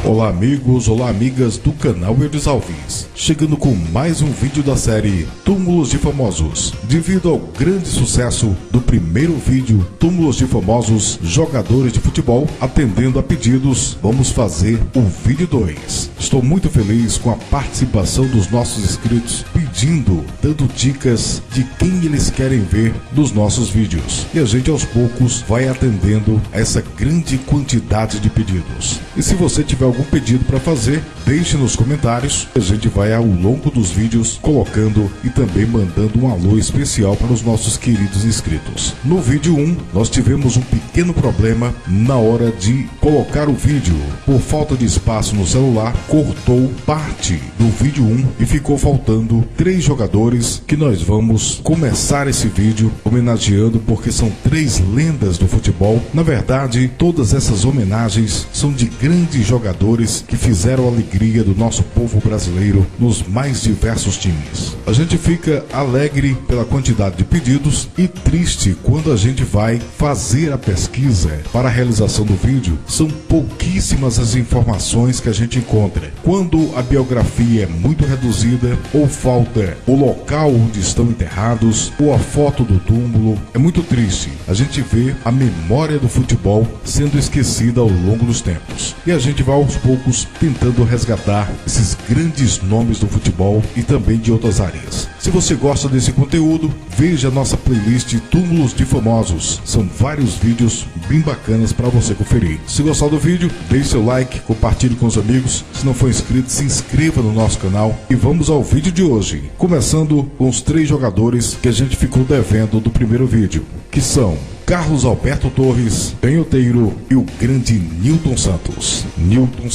Olá amigos, olá amigas do canal Eudes Alves, chegando com mais um vídeo da série Túmulos de Famosos. Devido ao grande sucesso do primeiro vídeo, Túmulos de Famosos Jogadores de Futebol, atendendo a pedidos, vamos fazer o vídeo 2. Estou muito feliz com a participação dos nossos inscritos, pedindo, dando dicas de quem eles querem ver nos nossos vídeos. E a gente aos poucos vai atendendo a essa grande quantidade de pedidos. E se você tiver algum pedido para fazer, deixe nos comentários. A gente vai ao longo dos vídeos colocando e também mandando um alô especial para os nossos queridos inscritos. No vídeo 1, nós tivemos um pequeno problema na hora de colocar o vídeo. Por falta de espaço no celular, cortou parte do vídeo 1 e ficou faltando 3 jogadores que nós vamos começar esse vídeo homenageando, porque são 3 lendas do futebol. Na verdade, todas essas homenagens são de grandes jogadores que fizeram a alegria do nosso povo brasileiro nos mais diversos times. A gente fica alegre pela quantidade de pedidos e triste quando a gente vai fazer a pesquisa para a realização do vídeo. São pouquíssimas as informações que a gente encontra. Quando a biografia é muito reduzida, ou falta o local onde estão enterrados, ou a foto do túmulo, é muito triste. A gente vê a memória do futebol sendo esquecida ao longo dos tempos. E a gente vai aos poucos tentando resgatar esses grandes nomes do futebol e também de outras áreas. Se você gosta desse conteúdo, veja a nossa playlist Túmulos de Famosos. São vários vídeos bem bacanas para você conferir. Se gostar do vídeo, deixe seu like, compartilhe com os amigos. Se não for inscrito, se inscreva no nosso canal. E vamos ao vídeo de hoje, começando com os 3 jogadores que a gente ficou devendo do primeiro vídeo, que são Carlos Alberto Torres, Canhoteiro e o grande Nilton Santos. Nilton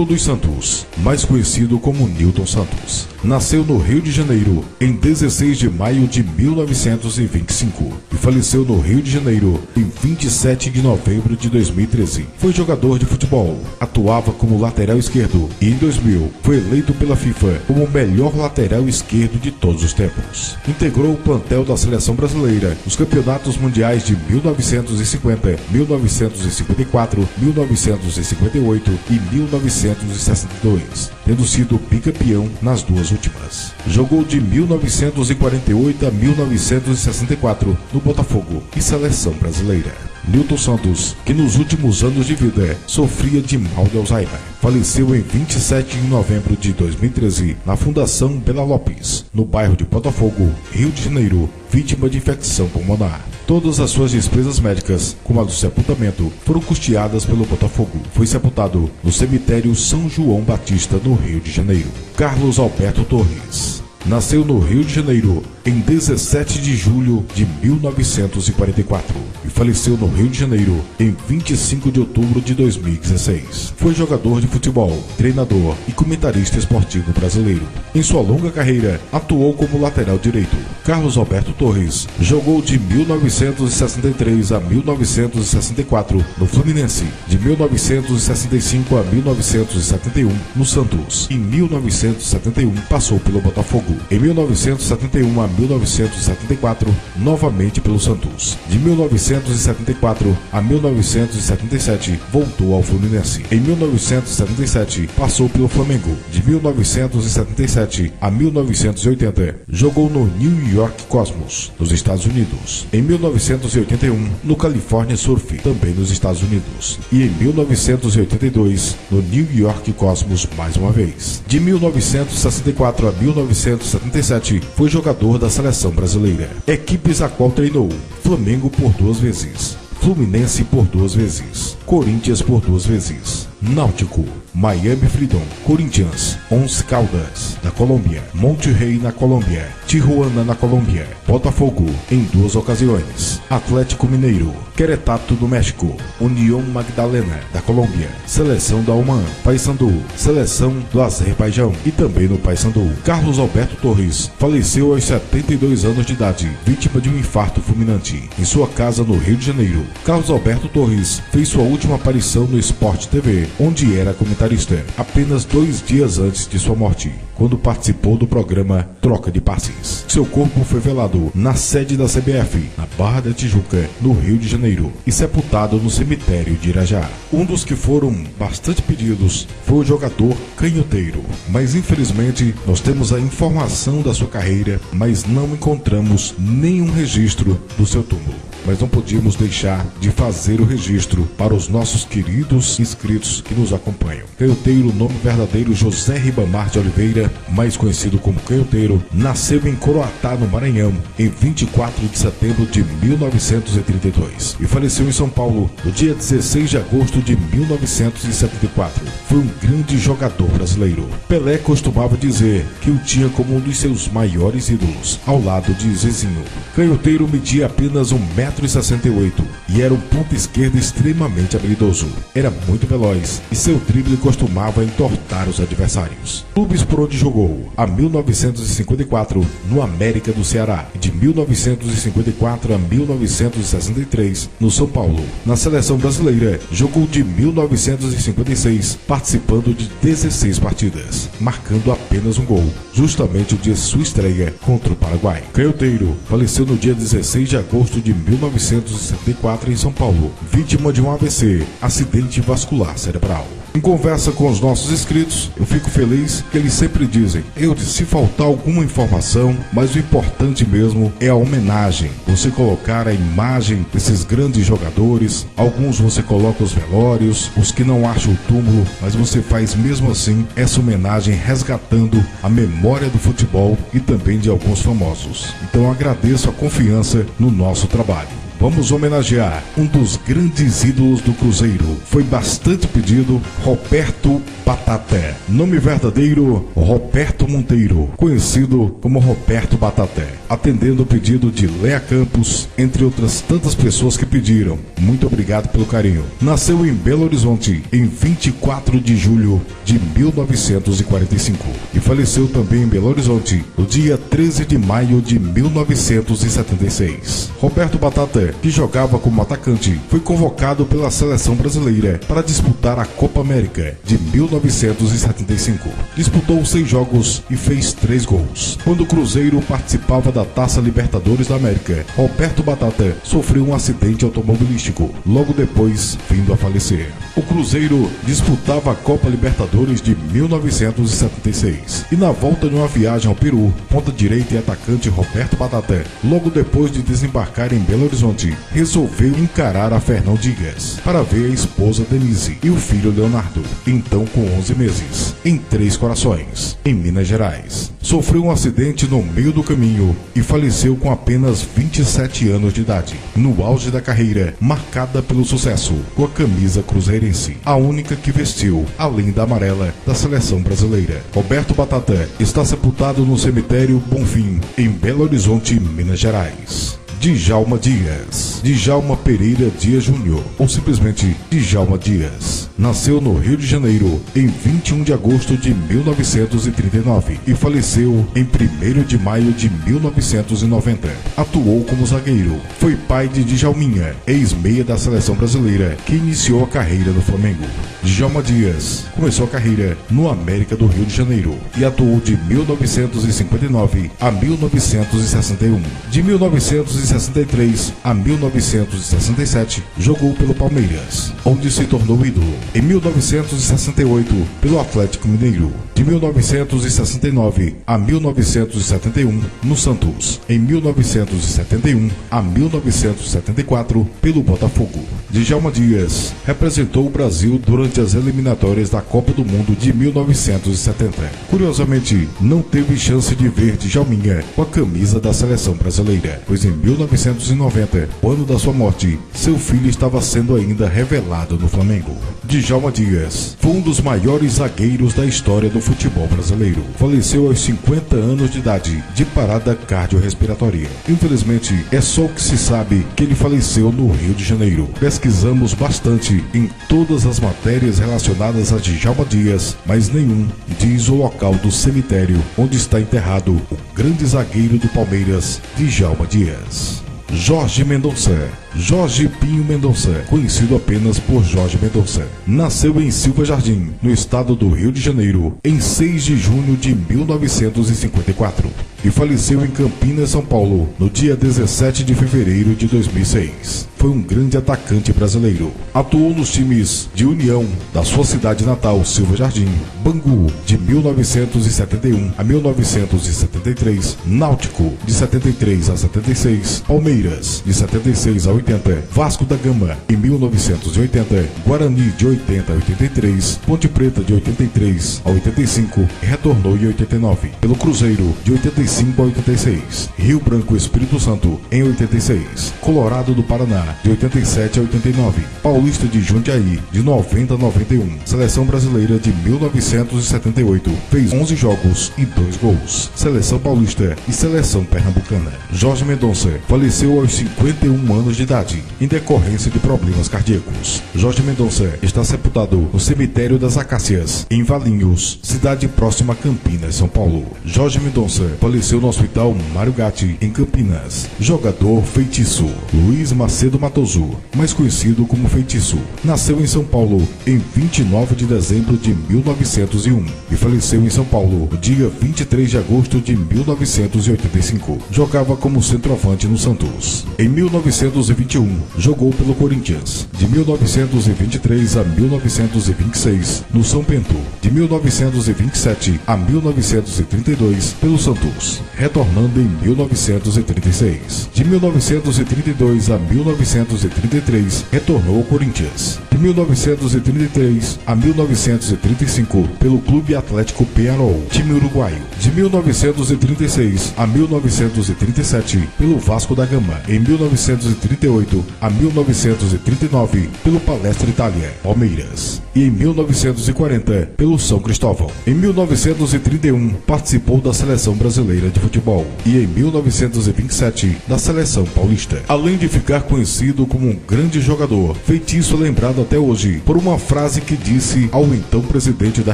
dos Santos, mais conhecido como Nilton Santos, nasceu no Rio de Janeiro em 16 de maio de 1925 e faleceu no Rio de Janeiro em 27 de novembro de 2013. Foi jogador de futebol, atuava como lateral esquerdo e em 2000 foi eleito pela FIFA como o melhor lateral esquerdo de todos os tempos. Integrou o plantel da seleção brasileira nos campeonatos mundiais de 1950, 1954, 1958 e 1962, tendo sido bicampeão nas duas últimas. Jogou de 1948 a 1964 no Botafogo e seleção brasileira. Nilton Santos, que nos últimos anos de vida sofria de mal de Alzheimer, faleceu em 27 de novembro de 2013 na Fundação Bela Lopes, no bairro de Botafogo, Rio de Janeiro, vítima de infecção pulmonar. Todas as suas despesas médicas, como a do sepultamento, foram custeadas pelo Botafogo. Foi sepultado no cemitério São João Batista, no Rio de Janeiro. Carlos Alberto Torres nasceu no Rio de Janeiro em 17 de julho de 1944 e faleceu no Rio de Janeiro em 25 de outubro de 2016. Foi jogador de futebol, treinador e comentarista esportivo brasileiro. Em sua longa carreira, atuou como lateral direito. Carlos Alberto Torres jogou de 1963 a 1964 no Fluminense, de 1965 a 1971 no Santos. Em 1971 passou pelo Botafogo. Em 1971 a 1974, novamente pelo Santos. De 1974 a 1977, voltou ao Fluminense. Em 1977, passou pelo Flamengo. De 1977 a 1980, jogou no New York Cosmos, nos Estados Unidos. Em 1981, no California Surf, também nos Estados Unidos. E em 1982, no New York Cosmos mais uma vez. De 1964 a 1977, foi jogador da seleção brasileira. Equipes a qual treinou: Flamengo por 2 vezes, Fluminense por 2 vezes, Corinthians por 2 vezes, Náutico, Miami Freedom, Corinthians, Once Caldas, na Colômbia, Monterrey na Colômbia, Tijuana na Colômbia, Botafogo em 2 ocasiões, Atlético Mineiro, Querétaro do México, União Magdalena da Colômbia, Seleção da Oman, Paysandu, Seleção do Azerbaijão e também no Paysandu. Carlos Alberto Torres faleceu aos 72 anos de idade, vítima de um infarto fulminante, em sua casa no Rio de Janeiro. Carlos Alberto Torres fez sua última aparição no Sport TV, onde era comentarista. comentarista apenas 2 dias antes de sua morte, quando participou do programa Troca de Passes. Seu corpo foi velado na sede da CBF, na Barra da Tijuca, no Rio de Janeiro, e sepultado no cemitério de Irajá. Um dos que foram bastante pedidos foi o jogador canhoteiro, mas infelizmente nós temos a informação da sua carreira, mas não encontramos nenhum registro do seu túmulo. Mas não podíamos deixar de fazer o registro para os nossos queridos inscritos que nos acompanham. Canhoteiro, nome verdadeiro José Ribamar de Oliveira, mais conhecido como Canhoteiro, nasceu em Coroatá, no Maranhão, em 24 de setembro de 1932 e faleceu em São Paulo no dia 16 de agosto de 1974. Foi um grande jogador brasileiro. Pelé costumava dizer que o tinha como um dos seus maiores ídolos, ao lado de Zezinho. Canhoteiro media apenas 1,68 m e era um ponta esquerda extremamente habilidoso. Era muito veloz e seu drible costumava entortar os adversários. Clubes por onde jogou: a 1954 no América do Ceará e de 1954 a 1963 no São Paulo. Na seleção brasileira, jogou de 1956, participando de 16 partidas, marcando apenas um gol, justamente o de sua estreia contra o Paraguai. Canhoteiro faleceu no dia 16 de agosto de 1974 em São Paulo, vítima de um AVC, acidente vascular cerebral. Em conversa com os nossos inscritos, eu fico feliz que eles sempre dizem: se faltar alguma informação, mas o importante mesmo é a homenagem. Você colocar a imagem desses grandes jogadores, alguns você coloca os velórios, os que não acham o túmulo, mas você faz mesmo assim essa homenagem resgatando a memória do futebol e também de alguns famosos. Então eu agradeço a confiança no nosso trabalho. Vamos homenagear um dos grandes ídolos do Cruzeiro. Foi bastante pedido, Roberto Batata. Nome verdadeiro, Roberto Monteiro, conhecido como Roberto Batata. Atendendo o pedido de Lea Campos, entre outras tantas pessoas que pediram. Muito obrigado pelo carinho. Nasceu em Belo Horizonte em 24 de julho de 1945 e faleceu também em Belo Horizonte no dia 13 de maio de 1976. Roberto Batata, que jogava como atacante, foi convocado pela seleção brasileira para disputar a Copa América de 1975. Disputou 6 jogos e fez 3 gols. Quando o Cruzeiro participava da Taça Libertadores da América, Roberto Batata sofreu um acidente automobilístico, logo depois vindo a falecer. O Cruzeiro disputava a Copa Libertadores de 1976 e na volta de uma viagem ao Peru, ponta direita e atacante Roberto Batata, logo depois de desembarcar em Belo Horizonte, resolveu encarar a Fernão Dias para ver a esposa Denise e o filho Leonardo, então com 11 meses, em Três Corações, em Minas Gerais. Sofreu um acidente no meio do caminho e faleceu com apenas 27 anos de idade, no auge da carreira, marcada pelo sucesso, com a camisa cruzeirense, a única que vestiu, além da amarela, da seleção brasileira. Roberto Batata está sepultado no cemitério Bonfim, em Belo Horizonte, Minas Gerais. Djalma Dias, Djalma Pereira Dias Júnior, ou simplesmente Djalma Dias, nasceu no Rio de Janeiro em 21 de agosto de 1939 e faleceu em 1º de maio de 1990. Atuou como zagueiro, foi pai de Djalminha, ex-meia da seleção brasileira, que iniciou a carreira no Flamengo. Djalma Dias começou a carreira no América do Rio de Janeiro e atuou de 1959 a 1961. De 1963 a 1967, jogou pelo Palmeiras, onde se tornou ídolo. Em 1968, pelo Atlético Mineiro. De 1969 a 1971, no Santos. Em 1971 a 1974, pelo Botafogo. Djalma Dias representou o Brasil durante as eliminatórias da Copa do Mundo de 1970. Curiosamente, não teve chance de ver Djalminha com a camisa da seleção brasileira, pois em 1990, o ano da sua morte, seu filho estava sendo ainda revelado no Flamengo. Djalma Dias foi um dos maiores zagueiros da história do futebol brasileiro. Faleceu aos 50 anos de idade, de parada cardiorrespiratória. Infelizmente, é só o que se sabe que ele faleceu no Rio de Janeiro. Pesquisamos bastante em todas as matérias relacionadas a Djalma Dias, mas nenhum diz o local do cemitério onde está enterrado o grande zagueiro do Palmeiras, Djalma Dias. Jorge Mendonça. Jorge Pinho Mendonça, conhecido apenas por Jorge Mendonça, nasceu em Silva Jardim, no estado do Rio de Janeiro, em 6 de junho de 1954 e faleceu em Campinas, São Paulo, no dia 17 de fevereiro de 2006. Foi um grande atacante brasileiro. Atuou nos times de União, da sua cidade natal, Silva Jardim, Bangu, de 1971 a 1973, Náutico, de 73 a 76, Palmeiras, de 76 a 80, Vasco da Gama, em 1980, Guarani, de 80 a 83, Ponte Preta, de 83 a 85, e retornou em 89, pelo Cruzeiro, de 85 a 86, Rio Branco, Espírito Santo, em 86, Colorado do Paraná, de 87 a 89, Paulista de Jundiaí, de 90 a 91, Seleção Brasileira de 1978, fez 11 jogos e 2 gols, Seleção Paulista e Seleção Pernambucana. Jorge Mendonça faleceu aos 51 anos de idade, em decorrência de problemas cardíacos. Jorge Mendonça está sepultado no Cemitério das Acácias, em Valinhos, cidade próxima a Campinas, São Paulo. Jorge Mendonça faleceu no Hospital Mário Gatti, em Campinas. Jogador feitiço: Luiz Macedo Matoso, mais conhecido como Feitiço. Nasceu em São Paulo em 29 de dezembro de 1901 e faleceu em São Paulo no dia 23 de agosto de 1985. Jogava como centroavante no Santos. Em 1921, jogou pelo Corinthians. De 1923 a 1926, no São Bento. De 1927 a 1932, pelo Santos, retornando em 1936. De 1932 a 1933, retornou ao Corinthians. De 1933 a 1935, pelo Clube Atlético Peñarol, time uruguaio. De 1936 a 1937, pelo Vasco da Gama. Em 1938 a 1939, pelo Palestra Itália, Palmeiras. E em 1940, pelo São Cristóvão. Em 1931, participou da Seleção Brasileira de Futebol e em 1927, da Seleção Paulista. Além de ficar conhecido como um grande jogador, Feitiço é lembrado até hoje por uma frase que disse ao então presidente da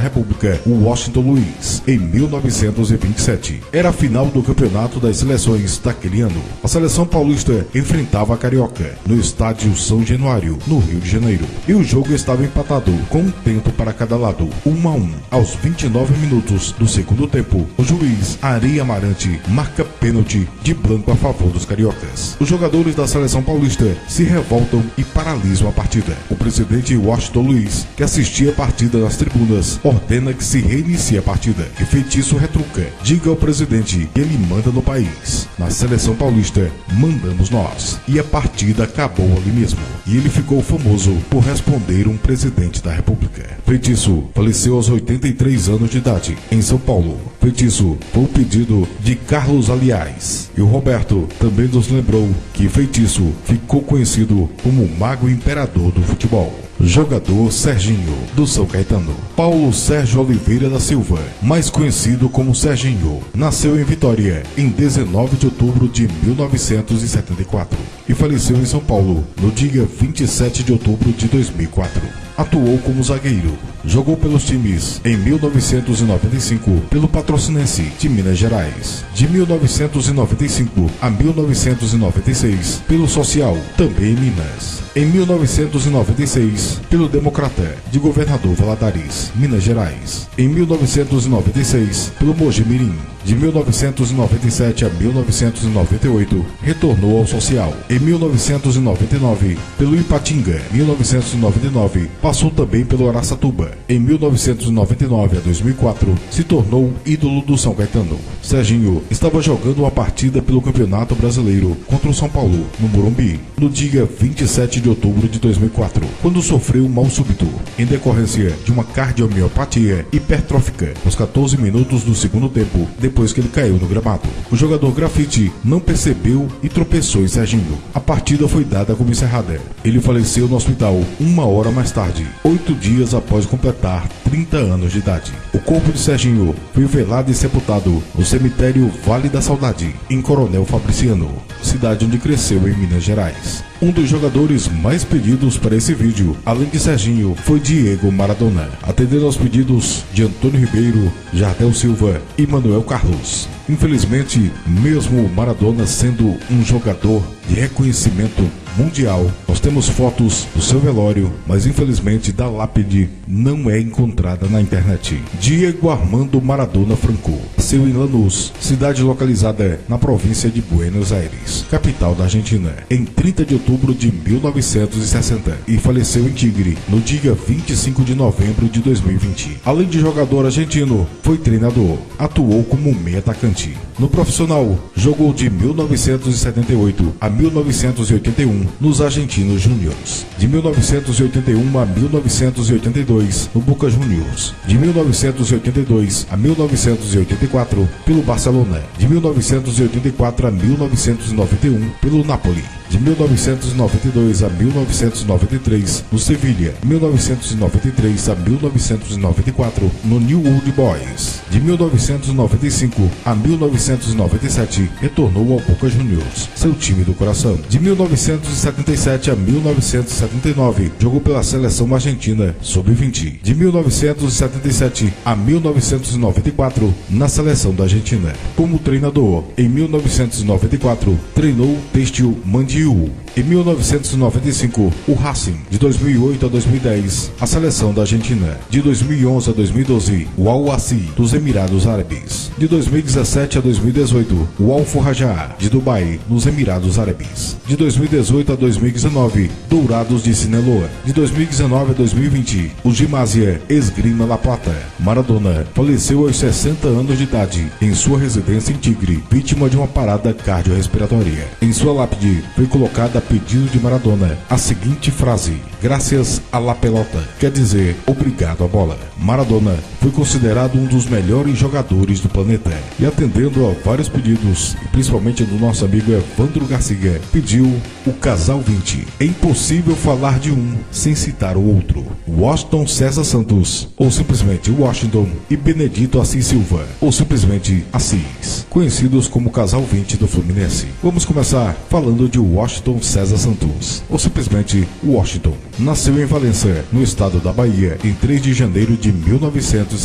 República, Washington Luiz, em 1927. Era a final do campeonato das seleções daquele ano. A Seleção Paulista enfrentava a Carioca, no estádio São Januário, no Rio de Janeiro. E o jogo estava empatado, com um tempo para cada lado, 1-1. Aos 29 minutos do segundo tempo, o juiz Ari Amarante marca pênalti de branco a favor dos cariocas. Os jogadores da Seleção Paulista se revoltam e paralisam a partida. O presidente Washington Luiz, que assistia a partida nas tribunas, ordena que se reinicie a partida. E Feitiço retruca: diga ao presidente que ele manda no país. Na Seleção Paulista, mandamos nós. E a partida acabou ali mesmo. E ele ficou famoso por responder um presidente da República. Feitiço faleceu aos 83 anos de idade, em São Paulo. Feitiço foi o pedido de Carlos Aliás. E o Roberto também nos lembrou que Feitiço ficou conhecido como o Mago Imperador do futebol. Jogador Serginho, do São Caetano. Paulo Sérgio Oliveira da Silva, mais conhecido como Serginho, nasceu em Vitória em 19 de outubro de 1974 e faleceu em São Paulo no dia 27 de outubro de 2004. Atuou como zagueiro. Jogou pelos times em 1995 pelo Patrocinense de Minas Gerais. De 1995 a 1996 pelo Social, também em Minas. Em 1996 pelo Democrata de Governador Valadares, Minas Gerais. Em 1996 pelo Mojimirim. De 1997 a 1998 retornou ao Social. Em 1999 pelo Ipatinga. 1999 passou também pelo Araçatuba. Em 1999 a 2004 se tornou ídolo do São Caetano. Serginho estava jogando uma partida pelo Campeonato Brasileiro contra o São Paulo, no Morumbi, no dia 27 de outubro de 2004, quando sofreu um mal súbito, em decorrência de uma cardiomiopatia hipertrófica, aos 14 minutos do segundo tempo, depois que ele caiu no gramado. O jogador Grafite não percebeu e tropeçou em Serginho. A partida foi dada como encerrada. Ele faleceu no hospital 1 hora mais tarde, 8 dias após completar 30 anos de idade. O corpo de Serginho foi velado e sepultado no cemitério Vale da Saudade, em Coronel Fabriciano, cidade onde cresceu em Minas Gerais. Um dos jogadores mais pedidos para esse vídeo, além de Serginho, foi Diego Maradona, atendendo aos pedidos de Antônio Ribeiro, Jardel Silva e Manuel Carlos. Infelizmente, mesmo Maradona sendo um jogador de reconhecimento mundial, nós temos fotos do seu velório, mas infelizmente da lápide não é encontrada na internet. Diego Armando Maradona Franco nasceu em Lanús, cidade localizada na província de Buenos Aires, capital da Argentina, em 30 de outubro de 1960 e faleceu em Tigre no dia 25 de novembro de 2020. Além de jogador argentino, foi treinador, atuou como meio atacante. No profissional, jogou de 1978 a 1981 nos Argentinos Júniors, de 1981 a 1982 no Boca Juniors, de 1982 a 1984 pelo Barcelona, de 1984 a 1991 pelo Napoli, de 1992 a 1993 no Sevilha, 1993 a 1994 no New Old Boys, de 1995 a 1997 retornou ao Boca Juniors, seu time do coração. De 1977 a 1979 jogou pela seleção argentina sub-20. De 1977 a 1994 na seleção da Argentina. Como treinador, em 1994 treinou o Têxtil Mandiú. Em 1995, o Racing. De 2008 a 2010, a seleção da Argentina. De 2011 a 2012, o Al-Wassi dos Emirados Árabes. De 2017 a 2018, o Al-Furrajah de Dubai, nos Emirados Árabes. De 2018 a 2019, Dourados de Sinaloa. De 2019 a 2020, o Gimásia Esgrima La Plata. Maradona faleceu aos 60 anos de idade em sua residência em Tigre, vítima de uma parada cardiorrespiratória. Em sua lápide foi colocada a pedido de Maradona a seguinte frase: "Graças a la pelota", quer dizer, obrigado à bola. Maradona foi considerado um dos melhores jogadores do planeta e, atendendo a vários pedidos, e principalmente do nosso amigo Evandro Garcia, pediu o casal 20. É impossível falar de um sem citar o outro. Washington César Santos, ou simplesmente Washington, e Benedito Assis Silva, ou simplesmente Assis, conhecidos como casal 20 do Fluminense. Vamos começar falando de Washington César Santos, ou simplesmente Washington. Nasceu em Valença, no estado da Bahia, em 3 de janeiro de 1960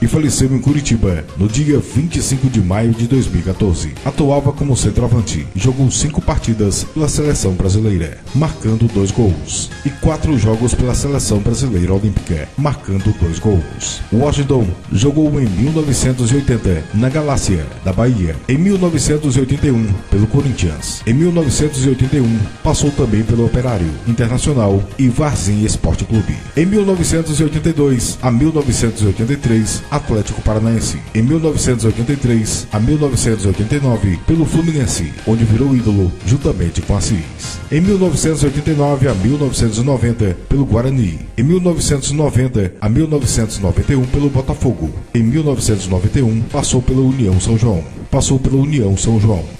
e faleceu em Curitiba no dia 25 de maio de 2014. Atuava como centroavante e jogou 5 partidas pela seleção brasileira, marcando 2 gols, e 4 jogos pela seleção brasileira olímpica, marcando 2 gols. Washington jogou em 1980 na Galácia da Bahia, em 1981 pelo Corinthians, em 1981 passou também pelo Operário Internacional e Varzim Esporte Clube. Em 1982 a 1983, Atlético Paranaense. Em 1983 a 1989, pelo Fluminense, onde virou ídolo juntamente com Assis. Em 1989 a 1990, pelo Guarani. Em 1990 a 1991, pelo Botafogo. Em 1991, passou pela União São João.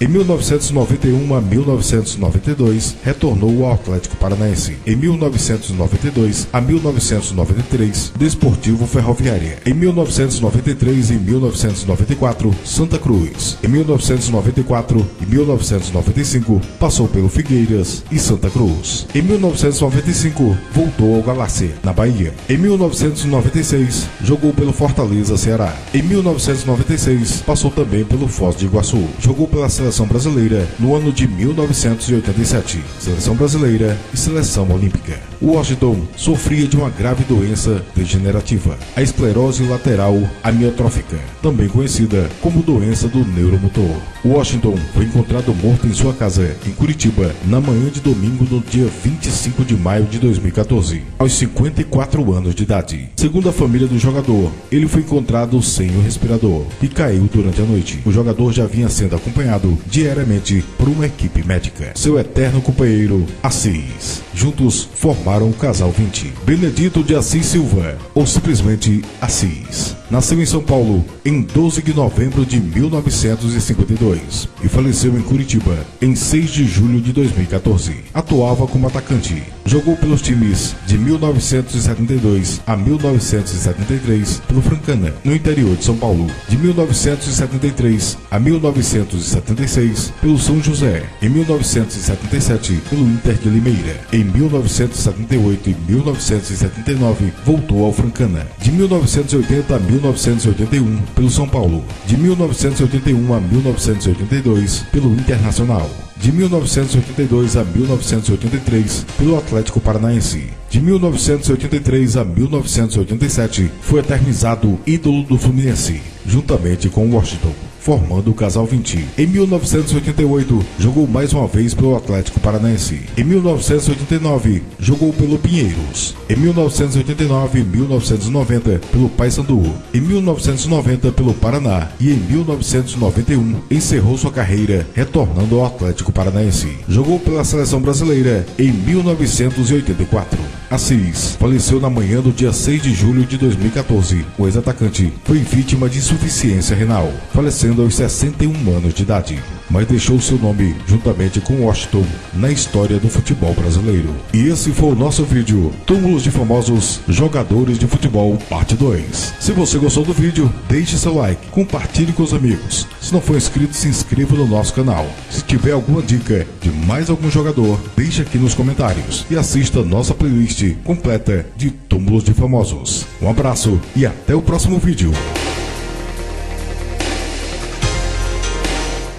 Em 1991 a 1992, retornou ao Atlético Paranaense. Em 1992 a 1993, Desportivo Ferroviária. Em 1993 e 1994, Santa Cruz. Em 1994 e 1995, passou pelo Figueiras e Santa Cruz. Em 1995, voltou ao Galácia, na Bahia. Em 1996, jogou pelo Fortaleza, Ceará. Em 1996, passou também pelo Foz de Iguaçu. Jogou pela Seleção Brasileira no ano de 1987, Seleção Brasileira e Seleção Olímpica. Washington sofria de uma grave doença degenerativa, a esclerose lateral amiotrófica, também conhecida como doença do neuromotor. Washington foi encontrado morto em sua casa, em Curitiba, na manhã de domingo, no dia 25 de maio de 2014, aos 54 anos de idade. Segundo a família do jogador, ele foi encontrado sem o respirador e caiu durante a noite. O jogador já vinha sendo acompanhado diariamente por uma equipe médica. Seu eterno companheiro, Assis. Juntos formaram o casal 20. Benedito de Assis Silva, ou simplesmente Assis. Nasceu em São Paulo em 12 de novembro de 1952 e faleceu em Curitiba em 6 de julho de 2014. Atuava como atacante. Jogou pelos times de 1972 a 1973 pelo Francana, no interior de São Paulo. De 1973 a 1976 pelo São José. Em 1977 pelo Inter de Limeira. Em 1978 e 1979 voltou ao Francana. De 1980 a 1981 pelo São Paulo. De 1981 a 1982 pelo Internacional. De 1982 a 1983 pelo Atlético Paranaense. De 1983 a 1987 foi eternizado ídolo do Fluminense, juntamente com Washington, formando o Casal 20. Em 1988, jogou mais uma vez pelo Atlético Paranaense. Em 1989, jogou pelo Pinheiros. Em 1989 e 1990, pelo Paysandu. Em 1990, pelo Paraná. E em 1991, encerrou sua carreira, retornando ao Atlético Paranaense. Jogou pela Seleção Brasileira em 1984. Assis faleceu na manhã do dia 6 de julho de 2014. O ex-atacante foi vítima de insuficiência renal, falecendo aos 61 anos de idade, mas deixou seu nome, juntamente com Washington, na história do futebol brasileiro. E esse foi o nosso vídeo, Túmulos de Famosos Jogadores de Futebol, parte 2. Se você gostou do vídeo, deixe seu like, compartilhe com os amigos. Se não for inscrito, se inscreva no nosso canal. Se tiver alguma dica de mais algum jogador, deixe aqui nos comentários e assista nossa playlist completa de Túmulos de Famosos. Um abraço e até o próximo vídeo.